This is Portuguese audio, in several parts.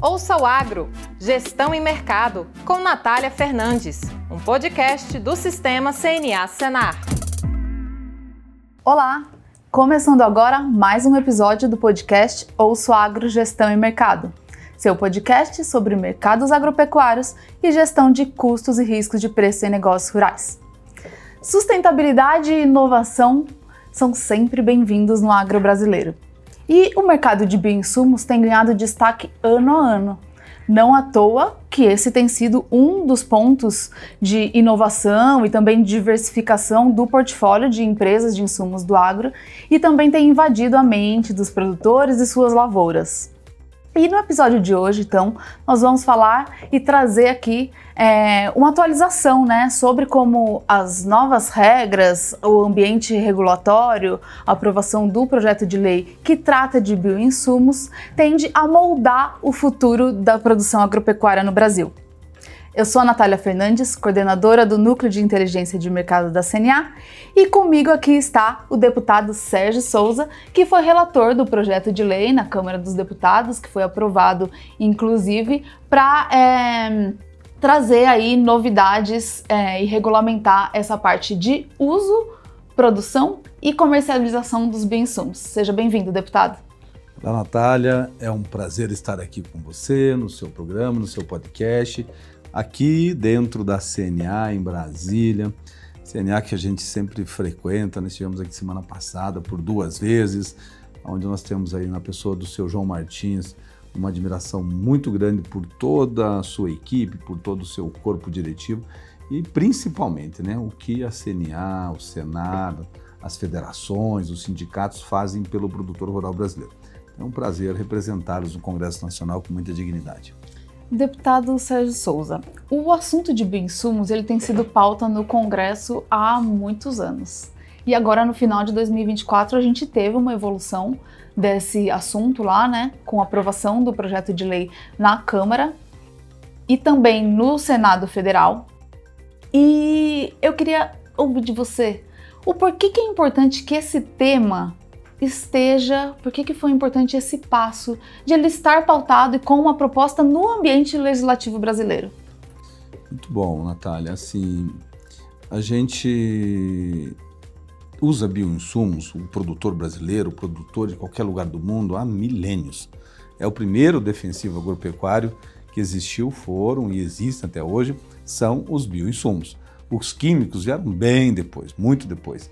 Ouça o Agro, Gestão e Mercado, com Natália Fernandes, um podcast do Sistema CNA Senar. Olá! Começando agora mais um episódio do podcast Ouça o Agro, Gestão e Mercado, seu podcast sobre mercados agropecuários e gestão de custos e riscos de preço em negócios rurais. Sustentabilidade e inovação são sempre bem-vindos no agro brasileiro. E o mercado de bioinsumos tem ganhado destaque ano a ano. Não à toa que esse tem sido um dos pontos de inovação e também de diversificação do portfólio de empresas de insumos do agro e também tem invadido a mente dos produtores e suas lavouras. E no episódio de hoje, então, nós vamos falar e trazer aqui uma atualização, sobre como as novas regras, o ambiente regulatório, a aprovação do projeto de lei que trata de bioinsumos, tende a moldar o futuro da produção agropecuária no Brasil. Eu sou a Natália Fernandes, coordenadora do Núcleo de Inteligência de Mercado da CNA, e comigo aqui está o deputado Sérgio Souza, que foi relator do projeto de lei na Câmara dos Deputados, que foi aprovado, inclusive, para trazer aí novidades e regulamentar essa parte de uso, produção e comercialização dos bioinsumos. Seja bem-vindo, deputado. Olá, Natália, é um prazer estar aqui com você, no seu programa, no seu podcast, aqui dentro da CNA, em Brasília, CNA que a gente sempre frequenta. Nós estivemos aqui semana passada por 2 vezes, onde nós temos aí na pessoa do seu João Martins uma admiração muito grande por toda a sua equipe, por todo o seu corpo diretivo e principalmente o que a CNA, o Senar, as federações, os sindicatos fazem pelo produtor rural brasileiro. É um prazer representá-los no Congresso Nacional com muita dignidade. Deputado Sérgio Souza, o assunto de bioinsumos ele tem sido pauta no Congresso há muitos anos. E agora, no final de 2024, a gente teve uma evolução desse assunto lá, com a aprovação do projeto de lei na Câmara e também no Senado Federal. E eu queria ouvir de você o porquê que é importante que esse tema por que foi importante esse passo de ele estar pautado e com uma proposta no ambiente legislativo brasileiro? Muito bom, Natália. Assim, a gente usa bioinsumos, o produtor brasileiro, o produtor de qualquer lugar do mundo, há milênios. É o primeiro defensivo agropecuário que existiu, foram e existem até hoje, são os bioinsumos. Os químicos vieram bem depois, muito depois.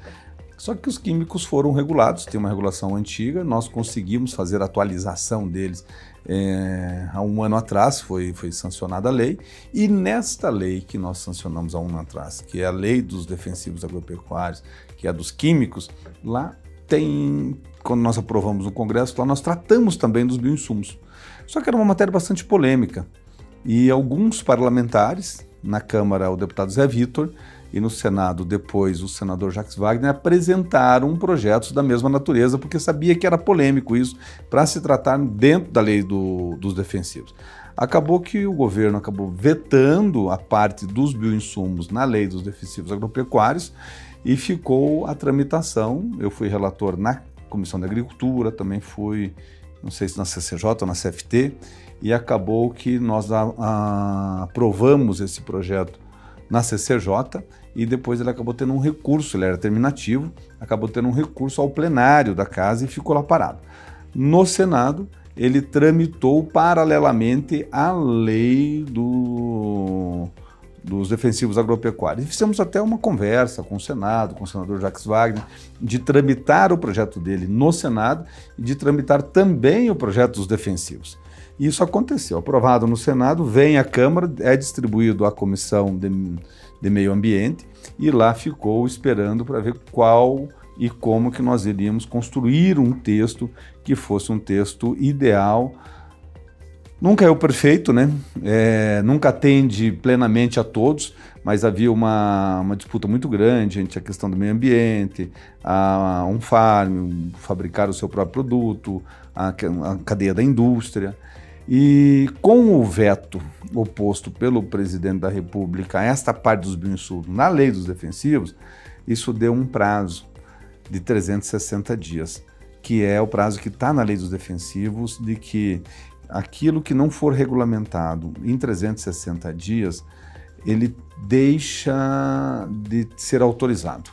Só que os químicos foram regulados, tem uma regulação antiga, nós conseguimos fazer a atualização deles há 1 ano atrás, foi sancionada a lei, e nesta lei que nós sancionamos há 1 ano atrás, que é a lei dos defensivos agropecuários, que é a dos químicos, lá tem, quando nós aprovamos no Congresso, lá nós tratamos também dos bioinsumos. Só que era uma matéria bastante polêmica, e alguns parlamentares, na Câmara o deputado Zé Vitor, e no Senado, depois, o senador Jacques Wagner apresentaram projetos da mesma natureza, porque sabia que era polêmico isso, para se tratar dentro da lei dos defensivos. Acabou que o governo acabou vetando a parte dos bioinsumos na lei dos defensivos agropecuários e ficou a tramitação. Eu fui relator na Comissão de Agricultura, também fui, não sei se na CCJ ou na CFT, e acabou que nós aprovamos esse projeto na CCJ e depois ele acabou tendo um recurso, ele era terminativo, acabou tendo um recurso ao plenário da casa e ficou lá parado. No Senado, ele tramitou paralelamente a lei dos defensivos agropecuários. E fizemos até uma conversa com o Senado, com o senador Jacques Wagner, de tramitar o projeto dele no Senado e de tramitar também o projeto dos defensivos. E isso aconteceu, aprovado no Senado, vem à Câmara, é distribuído à Comissão de Meio Ambiente e lá ficou esperando para ver qual e como que nós iríamos construir um texto que fosse um texto ideal. Nunca é o perfeito, nunca atende plenamente a todos, mas havia uma disputa muito grande entre a questão do meio ambiente, a farm, fabricar o seu próprio produto, a cadeia da indústria. E com o veto oposto pelo presidente da República a esta parte dos bioinsumos na lei dos defensivos, isso deu um prazo de 360 dias, que é o prazo que está na lei dos defensivos, de que aquilo que não for regulamentado em 360 dias, ele deixa de ser autorizado.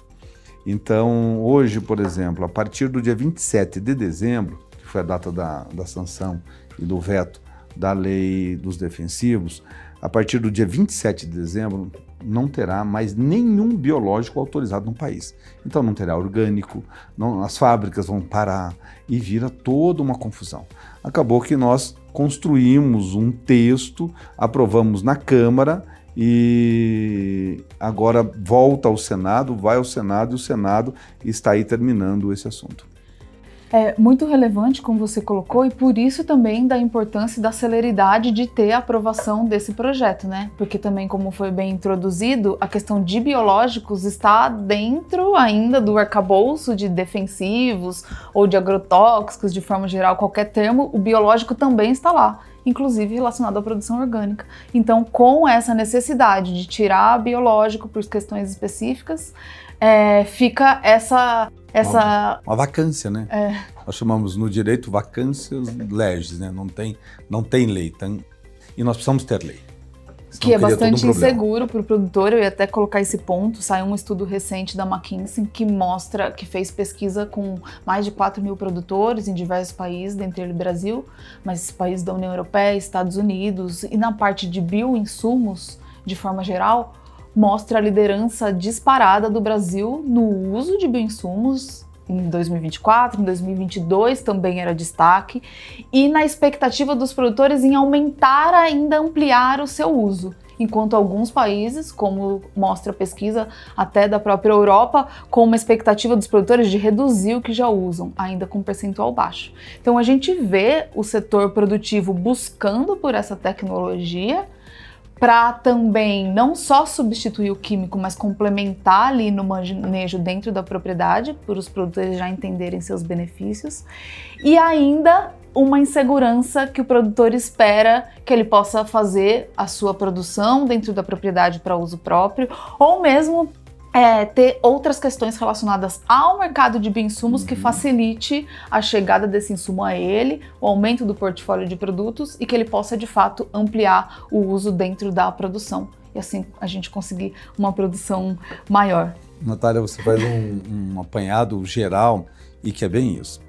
Então, hoje, por exemplo, a partir do dia 27 de dezembro, que foi a data da sanção e do veto da lei dos defensivos, a partir do dia 27 de dezembro, não terá mais nenhum biológico autorizado no país. Então não terá orgânico, as fábricas vão parar e vira toda uma confusão. Acabou que nós construímos um texto, aprovamos na Câmara e agora volta ao Senado, vai ao Senado e o Senado está aí terminando esse assunto. É muito relevante, como você colocou, e por isso também da importância e da celeridade de ter a aprovação desse projeto, né? Porque também, como foi bem introduzido, a questão de biológicos está dentro ainda do arcabouço de defensivos ou de agrotóxicos, de forma geral, qualquer termo, o biológico também está lá, inclusive relacionado à produção orgânica. Então, com essa necessidade de tirar biológico por questões específicas, fica uma vacância, né? Nós chamamos no direito vacâncias legis, né? Não tem lei, e nós precisamos ter lei. Que é bastante inseguro para o produtor. Eu ia até colocar esse ponto. Saiu um estudo recente da McKinsey que fez pesquisa com mais de 4.000 produtores em diversos países, dentre eles Brasil, mas países da União Europeia, Estados Unidos, e na parte de bioinsumos, de forma geral, mostra a liderança disparada do Brasil no uso de bioinsumos em 2024, em 2022 também era destaque, e na expectativa dos produtores em aumentar ainda, ampliar o seu uso. Enquanto alguns países, como mostra a pesquisa até da própria Europa, com uma expectativa dos produtores de reduzir o que já usam, ainda com um percentual baixo. Então a gente vê o setor produtivo buscando por essa tecnologia, para também não só substituir o químico, mas complementar ali no manejo dentro da propriedade, para os produtores já entenderem seus benefícios, e ainda uma insegurança que o produtor espera que ele possa fazer a sua produção dentro da propriedade para uso próprio, ou mesmo ter outras questões relacionadas ao mercado de bioinsumos que facilite a chegada desse insumo a ele, o aumento do portfólio de produtos e que ele possa de fato ampliar o uso dentro da produção e assim a gente conseguir uma produção maior. Natália, você faz um apanhado geral e que é bem isso.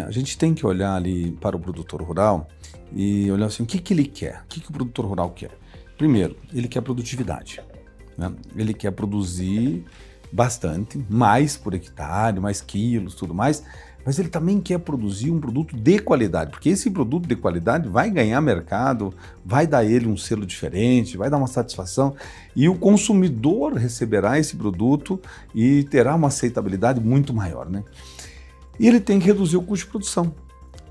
A gente tem que olhar ali para o produtor rural e olhar assim, o que ele quer? O que o produtor rural quer? Primeiro, ele quer produtividade. Ele quer produzir bastante, mais por hectare, mais quilos, tudo mais, mas ele também quer produzir um produto de qualidade, porque esse produto de qualidade vai ganhar mercado, vai dar ele um selo diferente, vai dar uma satisfação e o consumidor receberá esse produto e terá uma aceitabilidade muito maior, né? E ele tem que reduzir o custo de produção.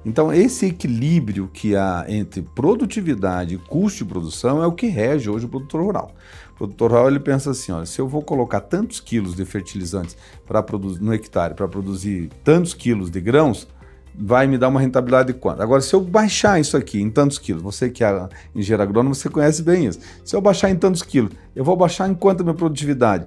Então, esse equilíbrio que há entre produtividade e custo de produção é o que rege hoje o produtor rural. O produtor rural ele pensa assim, olha, se eu vou colocar tantos quilos de fertilizantes no hectare para produzir tantos quilos de grãos, vai me dar uma rentabilidade de quanto? Agora, se eu baixar isso aqui em tantos quilos, você que é engenheiro agrônomo, você conhece bem isso. Se eu baixar em tantos quilos, eu vou baixar em quanto a minha produtividade?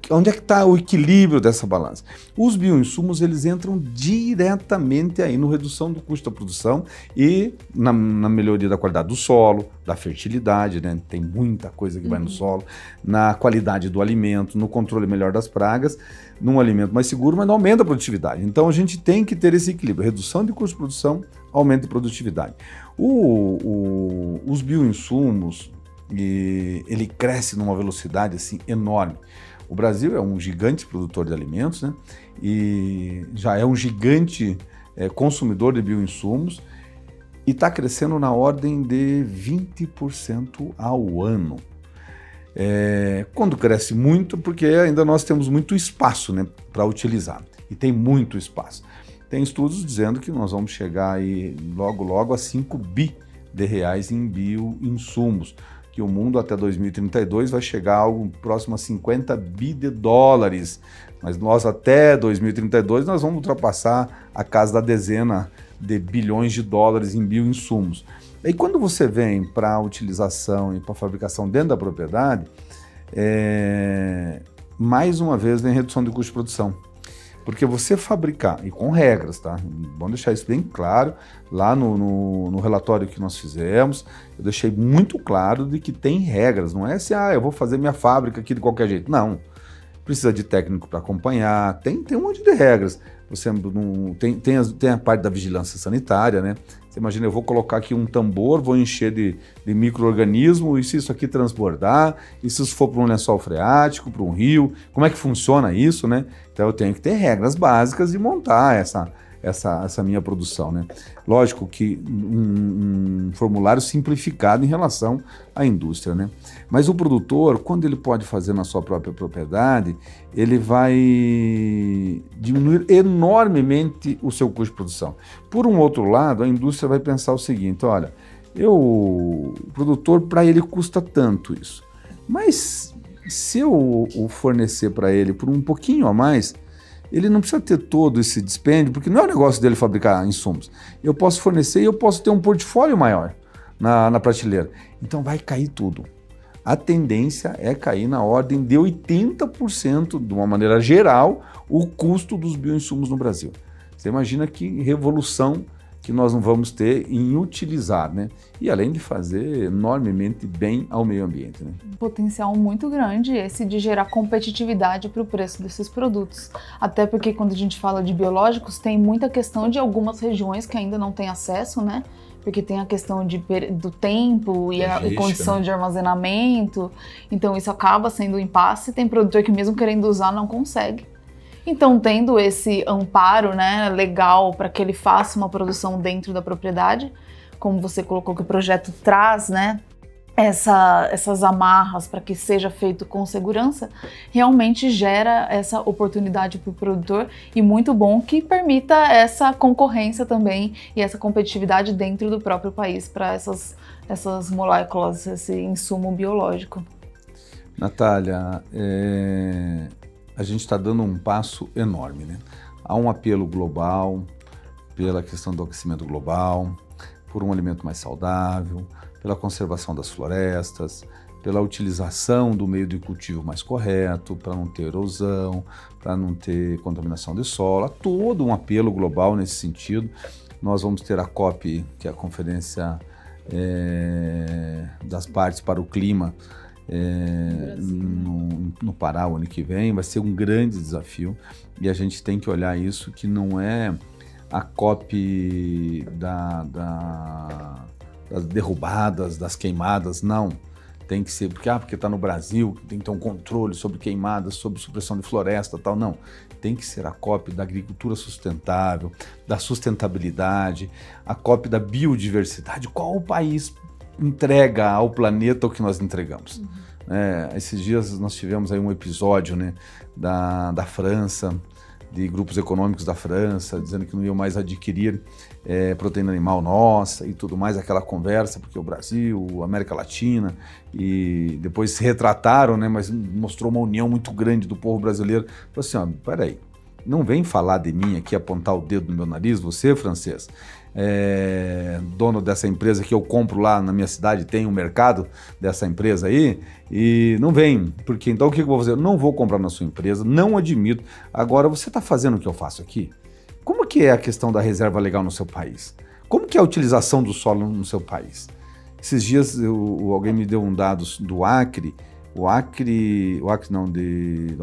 Onde é que está o equilíbrio dessa balança? Os bioinsumos, eles entram diretamente aí no redução do custo da produção e na melhoria da qualidade do solo, da fertilidade, né? Tem muita coisa que vai no solo, na qualidade do alimento, no controle melhor das pragas, num alimento mais seguro, mas não aumenta a produtividade. Então a gente tem que ter esse equilíbrio, redução de custo de produção, aumento de produtividade. Os bioinsumos, ele cresce numa velocidade assim enorme. O Brasil é um gigante produtor de alimentos, né? E já é um gigante consumidor de bioinsumos e está crescendo na ordem de 20% ao ano. Quando cresce muito, porque ainda nós temos muito espaço, né, para utilizar, e tem muito espaço. Tem estudos dizendo que nós vamos chegar aí logo a 5 bi de reais em bioinsumos, que o mundo até 2032 vai chegar a algo próximo a 50 bi de dólares, mas nós até 2032 nós vamos ultrapassar a casa da dezena de bilhões de dólares em bioinsumos. E quando você vem para a utilização e para a fabricação dentro da propriedade, mais uma vez vem redução de custo de produção. Porque você fabricar, e com regras, tá? Vamos deixar isso bem claro, lá no relatório que nós fizemos, eu deixei muito claro de que tem regras, não é assim, eu vou fazer minha fábrica aqui de qualquer jeito. Não, precisa de técnico para acompanhar, tem um monte de regras. Você não, tem a parte da vigilância sanitária, né? Você imagina, eu vou colocar aqui um tambor, vou encher de micro-organismo, e se isso aqui transbordar, e se isso for para um lençol freático, para um rio, como é que funciona isso, né? Então eu tenho que ter regras básicas e montar essa minha produção, né? Lógico que um formulário simplificado em relação à indústria, né? Mas o produtor, quando ele pode fazer na sua própria propriedade, ele vai diminuir enormemente o seu custo de produção. Por um outro lado, a indústria vai pensar o seguinte, olha, o produtor, para ele custa tanto isso, mas se eu fornecer para ele por um pouquinho a mais, ele não precisa ter todo esse dispêndio, porque não é o negócio dele fabricar insumos. Eu posso fornecer e eu posso ter um portfólio maior na prateleira. Então vai cair tudo. A tendência é cair na ordem de 80%, de uma maneira geral, o custo dos bioinsumos no Brasil. Você imagina que revolução que nós não vamos ter em utilizar, né? E além de fazer enormemente bem ao meio ambiente, né? Um potencial muito grande esse de gerar competitividade para o preço desses produtos. Até porque quando a gente fala de biológicos, tem muita questão de algumas regiões que ainda não têm acesso, né? Porque tem a questão do tempo e a condição, né, de armazenamento. Então isso acaba sendo um impasse. Tem produtor que mesmo querendo usar não consegue. Então, tendo esse amparo, né, legal para que ele faça uma produção dentro da propriedade, como você colocou que o projeto traz, né, essas amarras para que seja feito com segurança, realmente gera essa oportunidade para o produtor e muito bom que permita essa concorrência também e essa competitividade dentro do próprio país para essas moléculas, esse insumo biológico. Natália, a gente está dando um passo enorme, né? Há um apelo global pela questão do aquecimento global, por um alimento mais saudável, pela conservação das florestas, pela utilização do meio de cultivo mais correto, para não ter erosão, para não ter contaminação de solo. Há todo um apelo global nesse sentido. Nós vamos ter a COP, que é a Conferência das Partes para o Clima, no Pará o ano que vem. Vai ser um grande desafio e a gente tem que olhar isso, que não é a COP das derrubadas, das queimadas, não. Tem que ser, porque está no Brasil, tem que ter um controle sobre queimadas, sobre supressão de floresta, tal, não. Tem que ser a COP da agricultura sustentável, da sustentabilidade, a COP da biodiversidade. Qual o país entrega ao planeta o que nós entregamos? Esses dias nós tivemos aí um episódio, né, da França, de grupos econômicos da França, dizendo que não iam mais adquirir proteína animal nossa e tudo mais, aquela conversa, porque o Brasil, a América Latina, e depois se retrataram, né, mas mostrou uma união muito grande do povo brasileiro. Falei assim, peraí, não vem falar de mim aqui, apontar o dedo no meu nariz, você, francês, dono dessa empresa que eu compro lá na minha cidade, tem um mercado dessa empresa aí, e não vem, porque então o que eu vou fazer? Eu não vou comprar na sua empresa, não admito. Agora, você está fazendo o que eu faço aqui? Como que é a questão da reserva legal no seu país? Como que é a utilização do solo no seu país? Esses dias alguém me deu um dado do Acre, do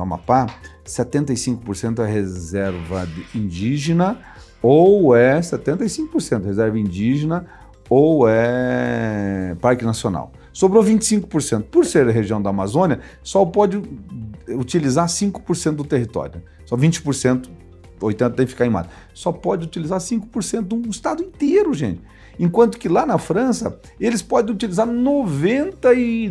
Amapá, 75% é reserva indígena, ou é 75% reserva indígena, ou é Parque Nacional. Sobrou 25%. Por ser a região da Amazônia, só pode utilizar 5% do território. Só 20%, 80% tem que ficar em mata. Só pode utilizar 5% do estado inteiro, gente. Enquanto que lá na França, eles podem utilizar 99%,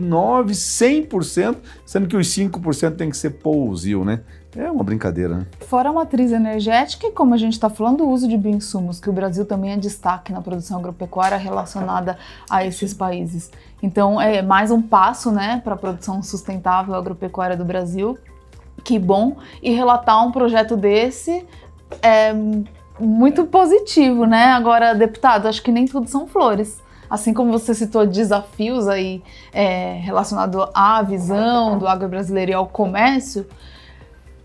100%, sendo que os 5% tem que ser pousio, né? É uma brincadeira, né? Fora a matriz energética e, como a gente está falando, o uso de bioinsumos, que o Brasil também é destaque na produção agropecuária relacionada a esses países. Então, é mais um passo, né, para a produção sustentável agropecuária do Brasil. Que bom! E relatar um projeto desse é muito positivo, né? Agora, deputado, acho que nem tudo são flores. Assim como você citou desafios aí relacionados à visão do agro brasileiro e ao comércio,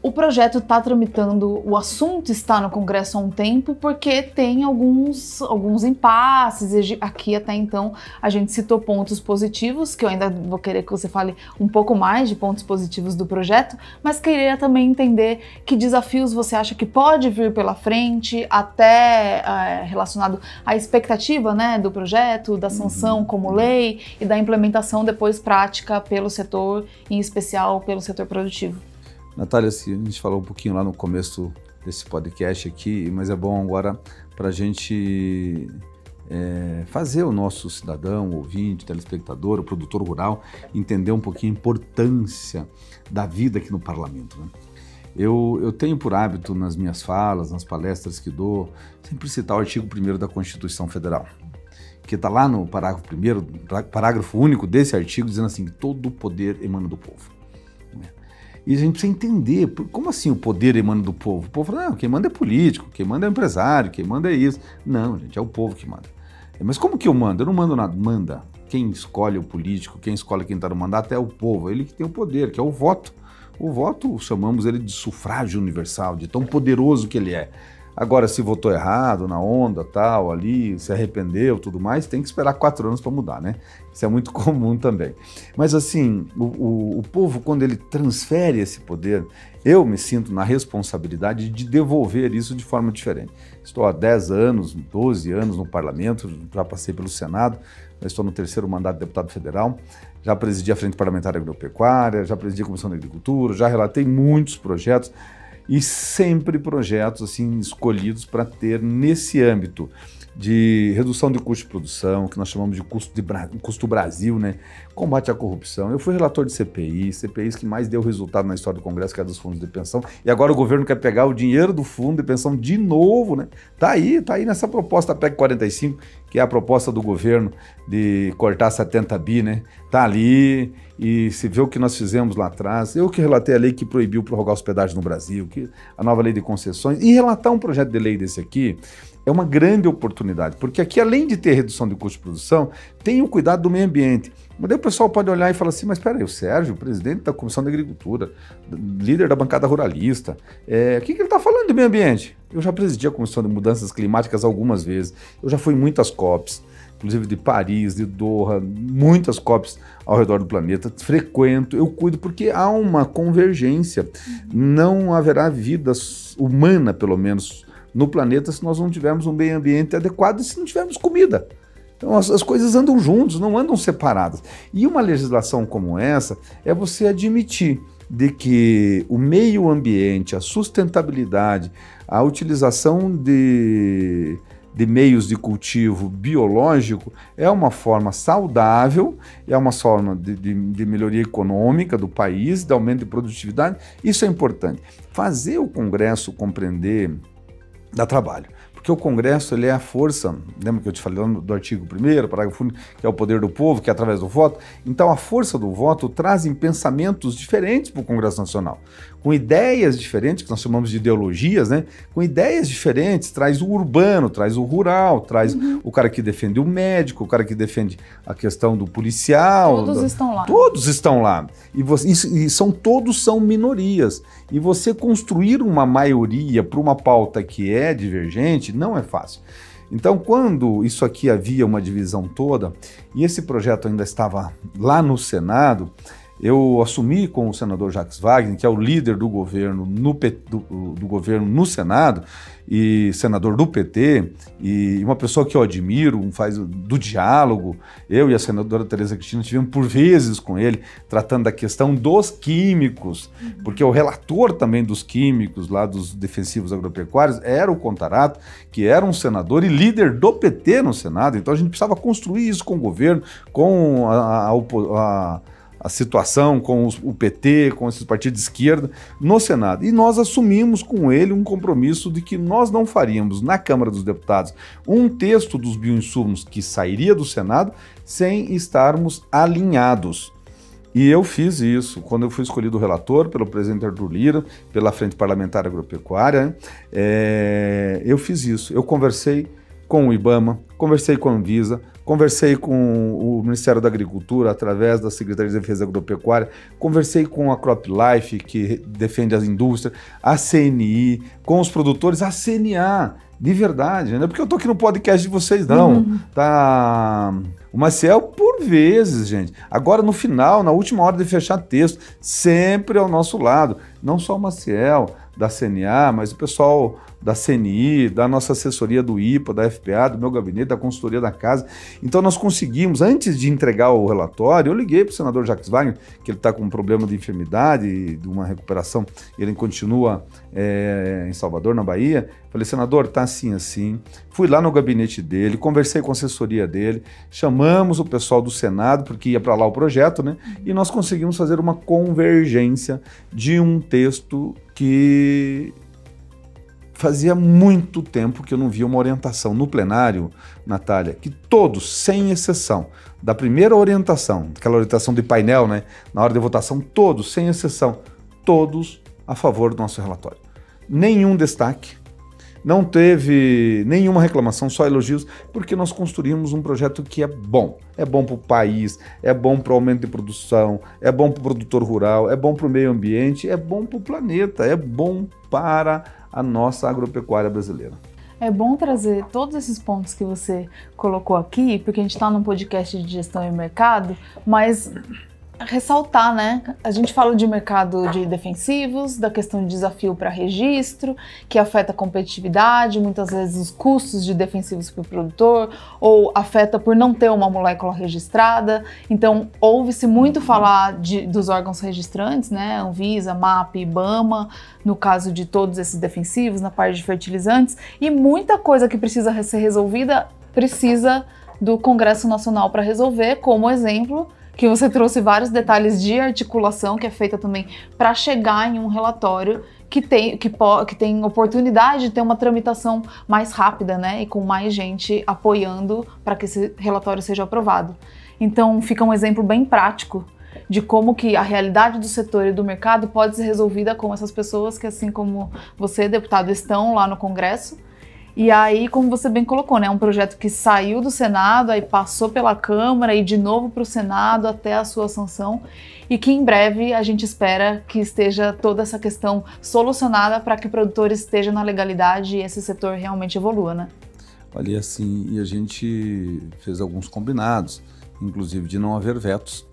O projeto está tramitando, o assunto está no Congresso há um tempo, porque tem alguns impasses. Aqui até então a gente citou pontos positivos, que eu ainda vou querer que você fale um pouco mais de pontos positivos do projeto, mas queria também entender que desafios você acha que pode vir pela frente, até relacionado à expectativa, né, do projeto, da sanção como lei e da implementação depois prática pelo setor, em especial pelo setor produtivo. Natália, a gente falou um pouquinho lá no começo desse podcast aqui, mas é bom agora para a gente fazer o nosso cidadão, ouvinte, telespectador, o produtor rural, entender um pouquinho a importância da vida aqui no parlamento, né? Eu tenho por hábito nas minhas falas, nas palestras que dou, sempre citar o artigo 1º da Constituição Federal, que está lá no parágrafo 1º, parágrafo único desse artigo, dizendo assim, que todo o poder emana do povo. E a gente precisa entender, como assim o poder emana do povo? O povo fala, não, quem manda é político, quem manda é empresário, quem manda é isso. Não, gente, é o povo que manda. Mas como que eu mando? Eu não mando nada, manda. Quem escolhe o político, quem escolhe quem está no mandato é o povo, ele que tem o poder, que é o voto. O voto, chamamos ele de sufrágio universal, de tão poderoso que ele é. Agora, se votou errado, na onda, tal, ali, se arrependeu, tudo mais, tem que esperar 4 anos para mudar, né? Isso é muito comum também. Mas assim, o povo, quando ele transfere esse poder, eu me sinto na responsabilidade de devolver isso de forma diferente. Estou há 10 anos, 12 anos no parlamento, já passei pelo Senado, estou no 3º mandato de deputado federal, já presidi a Frente Parlamentar Agropecuária, já presidi a Comissão da Agricultura, já relatei muitos projetos, e sempre projetos assim escolhidos para ter nesse âmbito de redução de custo de produção, que nós chamamos de custo Brasil, né? Combate à corrupção. Eu fui relator de CPIs que mais deu resultado na história do Congresso, que é dos fundos de pensão, e agora o governo quer pegar o dinheiro do fundo de pensão de novo, né? Tá aí nessa proposta PEC 45, que é a proposta do governo de cortar 70 bi, né? Tá ali, e se vê o que nós fizemos lá atrás. Eu que relatei a lei que proibiu prorrogar hospedagem no Brasil, a nova lei de concessões, e relatar um projeto de lei desse aqui é uma grande oportunidade, porque aqui, além de ter redução de custo de produção, tem o cuidado do meio ambiente. Mas daí o pessoal pode olhar e falar assim, mas espera aí, o Sérgio, presidente da Comissão da Agricultura, líder da bancada ruralista, o que ele está falando de meio ambiente? Eu já presidi a Comissão de Mudanças Climáticas algumas vezes, eu já fui em muitas COPs, inclusive de Paris, de Doha, muitas COPs ao redor do planeta, frequento, eu cuido, porque há uma convergência, não haverá vida humana, pelo menos, no planeta se nós não tivermos um meio ambiente adequado e se não tivermos comida. Então as coisas andam juntos, não andam separadas. E uma legislação como essa é você admitir de que o meio ambiente, a sustentabilidade, a utilização de meios de cultivo biológico é uma forma saudável, é uma forma de melhoria econômica do país, de aumento de produtividade. Isso é importante. Fazer o Congresso compreender dá trabalho, porque o Congresso ele é a força, lembra que eu te falei do artigo 1º, parágrafo único, que é o poder do povo, que é através do voto. Então a força do voto traz pensamentos diferentes para o Congresso Nacional, com ideias diferentes, que nós chamamos de ideologias, né? Com ideias diferentes, traz o urbano, traz o rural, traz o cara que defende o médico, o cara que defende a questão do policial. Todos estão lá. Todos estão lá. Todos são minorias. E você construir uma maioria para uma pauta que é divergente não é fácil. Então, quando isso aqui havia uma divisão toda, e esse projeto ainda estava lá no Senado, eu assumi com o senador Jacques Wagner, que é o líder do governo do governo no Senado, e senador do PT, e uma pessoa que eu admiro, faz do diálogo. Eu e a senadora Tereza Cristina tivemos por vezes com ele, tratando da questão dos químicos, porque o relator também dos químicos, lá dos defensivos agropecuários, era o Contarato, que era um senador e líder do PT no Senado. Então a gente precisava construir isso com o governo, com a situação com o PT, com esses partidos de esquerda no Senado. E nós assumimos com ele um compromisso de que nós não faríamos na Câmara dos Deputados um texto dos bioinsumos que sairia do Senado sem estarmos alinhados. E eu fiz isso quando eu fui escolhido relator pelo presidente Arthur Lira, pela Frente Parlamentar Agropecuária. Eu fiz isso. Eu conversei com o IBAMA, conversei com a Anvisa, conversei com o Ministério da Agricultura, através da Secretaria de Defesa Agropecuária, conversei com a CropLife, que defende as indústrias, a CNI, com os produtores, a CNA, de verdade, não é porque eu tô aqui no podcast de vocês, não. Tá? O Maciel, por vezes, gente. Agora, no final, na última hora de fechar texto, sempre ao nosso lado. Não só o Maciel, da CNA, mas o pessoal da CNI, da nossa assessoria do IPA, da FPA, do meu gabinete, da consultoria da casa. Então nós conseguimos, antes de entregar o relatório, eu liguei para o senador Jacques Wagner, que ele está com um problema de enfermidade, de uma recuperação, ele continua em Salvador, na Bahia. Falei, senador, tá assim. Fui lá no gabinete dele, conversei com a assessoria dele, chamamos o pessoal do Senado, porque ia para lá o projeto, né? E nós conseguimos fazer uma convergência de um texto que fazia muito tempo que eu não via uma orientação no plenário, Natália, que todos, sem exceção, da primeira orientação, aquela orientação de painel, né, na hora de votação, todos, sem exceção, todos a favor do nosso relatório. Nenhum destaque, não teve nenhuma reclamação, só elogios, porque nós construímos um projeto que é bom para o país, é bom para o aumento de produção, é bom para o produtor rural, é bom para o meio ambiente, é bom para o planeta, é bom para a nossa agropecuária brasileira. É bom trazer todos esses pontos que você colocou aqui, porque a gente está num podcast de gestão e mercado, mas ressaltar, né? A gente fala de mercado de defensivos, da questão de desafio para registro, que afeta a competitividade, muitas vezes os custos de defensivos para o produtor, ou afeta por não ter uma molécula registrada. Então, ouve-se muito falar dos órgãos registrantes, né? Anvisa, MAP, IBAMA, no caso de todos esses defensivos, na parte de fertilizantes, e muita coisa que precisa ser resolvida precisa do Congresso Nacional para resolver, como exemplo, que você trouxe vários detalhes de articulação que é feita também para chegar em um relatório que tem oportunidade de ter uma tramitação mais rápida, né, e com mais gente apoiando para que esse relatório seja aprovado. Então fica um exemplo bem prático de como que a realidade do setor e do mercado pode ser resolvida com essas pessoas que, assim como você, deputado, estão lá no Congresso. E aí, como você bem colocou, né, um projeto que saiu do Senado, aí passou pela Câmara e de novo para o Senado até a sua sanção, e que em breve a gente espera que esteja toda essa questão solucionada para que o produtor esteja na legalidade e esse setor realmente evolua, né? Olha, assim, e a gente fez alguns combinados, inclusive de não haver vetos,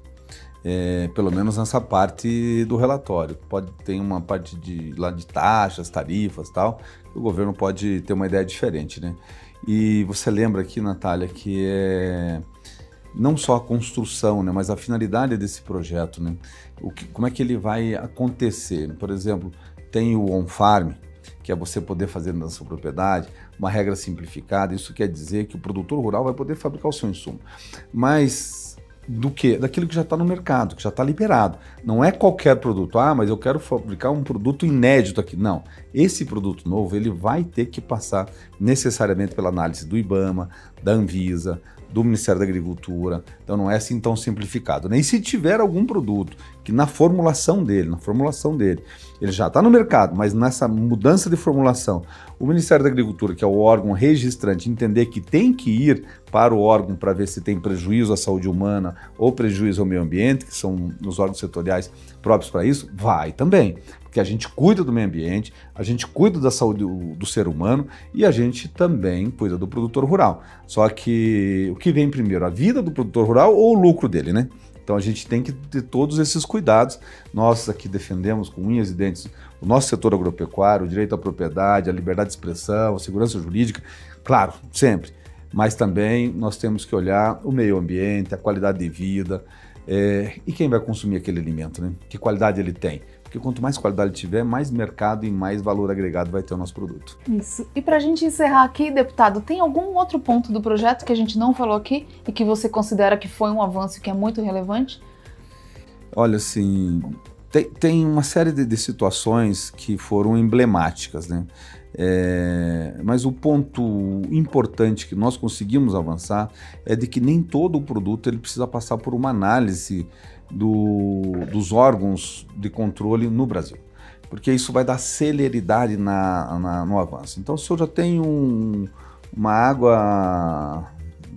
pelo menos nessa parte do relatório. Pode ter uma parte de taxas, tarifas e tal, o governo pode ter uma ideia diferente, né? E você lembra aqui, Natália, que é não só a construção, né, mas a finalidade desse projeto, né? Como é que ele vai acontecer? Por exemplo, tem o on-farm, que é você poder fazer na sua propriedade, uma regra simplificada. Isso quer dizer que o produtor rural vai poder fabricar o seu insumo. Mas do quê? Daquilo que já está no mercado, que já está liberado. Não é qualquer produto, mas eu quero fabricar um produto inédito aqui. Não, esse produto novo ele vai ter que passar necessariamente pela análise do IBAMA, da Anvisa, do Ministério da Agricultura. Então não é assim tão simplificado. Nem se tiver algum produto que na formulação dele, ele já está no mercado, mas nessa mudança de formulação, o Ministério da Agricultura, que é o órgão registrante, entender que tem que ir para o órgão para ver se tem prejuízo à saúde humana ou prejuízo ao meio ambiente, que são os órgãos setoriais próprios para isso, vai também. Porque a gente cuida do meio ambiente, a gente cuida da saúde do ser humano e a gente também cuida do produtor rural. Só que o que vem primeiro, a vida do produtor rural ou o lucro dele, né? Então a gente tem que ter todos esses cuidados. Nós aqui defendemos com unhas e dentes o nosso setor agropecuário, o direito à propriedade, a liberdade de expressão, a segurança jurídica, claro, sempre. Mas também nós temos que olhar o meio ambiente, a qualidade de vida e quem vai consumir aquele alimento, né? Que qualidade ele tem. Porque quanto mais qualidade tiver, mais mercado e mais valor agregado vai ter o nosso produto. Isso. E para a gente encerrar aqui, deputado, tem algum outro ponto do projeto que a gente não falou aqui e que você considera que foi um avanço que é muito relevante? Olha, assim, tem uma série de situações que foram emblemáticas, né? Mas o ponto importante que nós conseguimos avançar é de que nem todo o produto ele precisa passar por uma análise dos órgãos de controle no Brasil, porque isso vai dar celeridade no avanço. Então, se eu já tenho uma água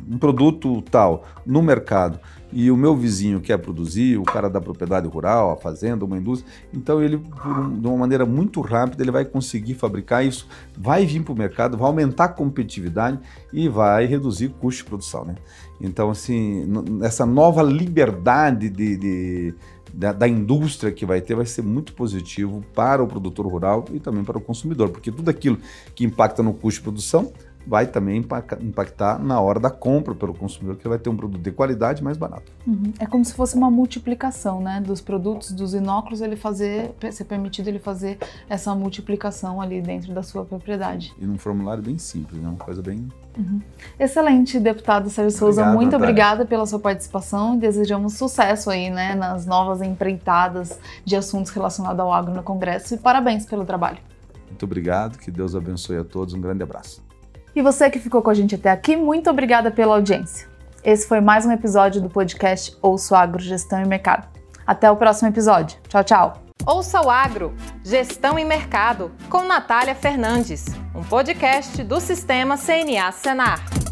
um produto tal no mercado e o meu vizinho quer produzir, o cara da propriedade rural, a fazenda, uma indústria, então ele, de uma maneira muito rápida, ele vai conseguir fabricar isso, vai vir para o mercado, vai aumentar a competitividade e vai reduzir o custo de produção, né? Então, assim, essa nova liberdade da indústria que vai ter vai ser muito positivo para o produtor rural e também para o consumidor, porque tudo aquilo que impacta no custo de produção vai também impactar na hora da compra pelo consumidor, que vai ter um produto de qualidade mais barato. É como se fosse uma multiplicação, né, dos produtos, dos inóculos, ser permitido ele fazer essa multiplicação ali dentro da sua propriedade. E num formulário bem simples, né? Uma coisa bem... Excelente, deputado Sérgio Souza, muito Natália. Obrigada pela sua participação e desejamos sucesso aí, né, nas novas empreitadas de assuntos relacionados ao agro no Congresso e parabéns pelo trabalho. Muito obrigado, que Deus abençoe a todos, um grande abraço. E você que ficou com a gente até aqui, muito obrigada pela audiência. Esse foi mais um episódio do podcast Ouço Agro, Gestão e Mercado. Até o próximo episódio. Tchau, tchau. Ouça o Agro, Gestão e Mercado, com Natália Fernandes, um podcast do Sistema CNA Senar.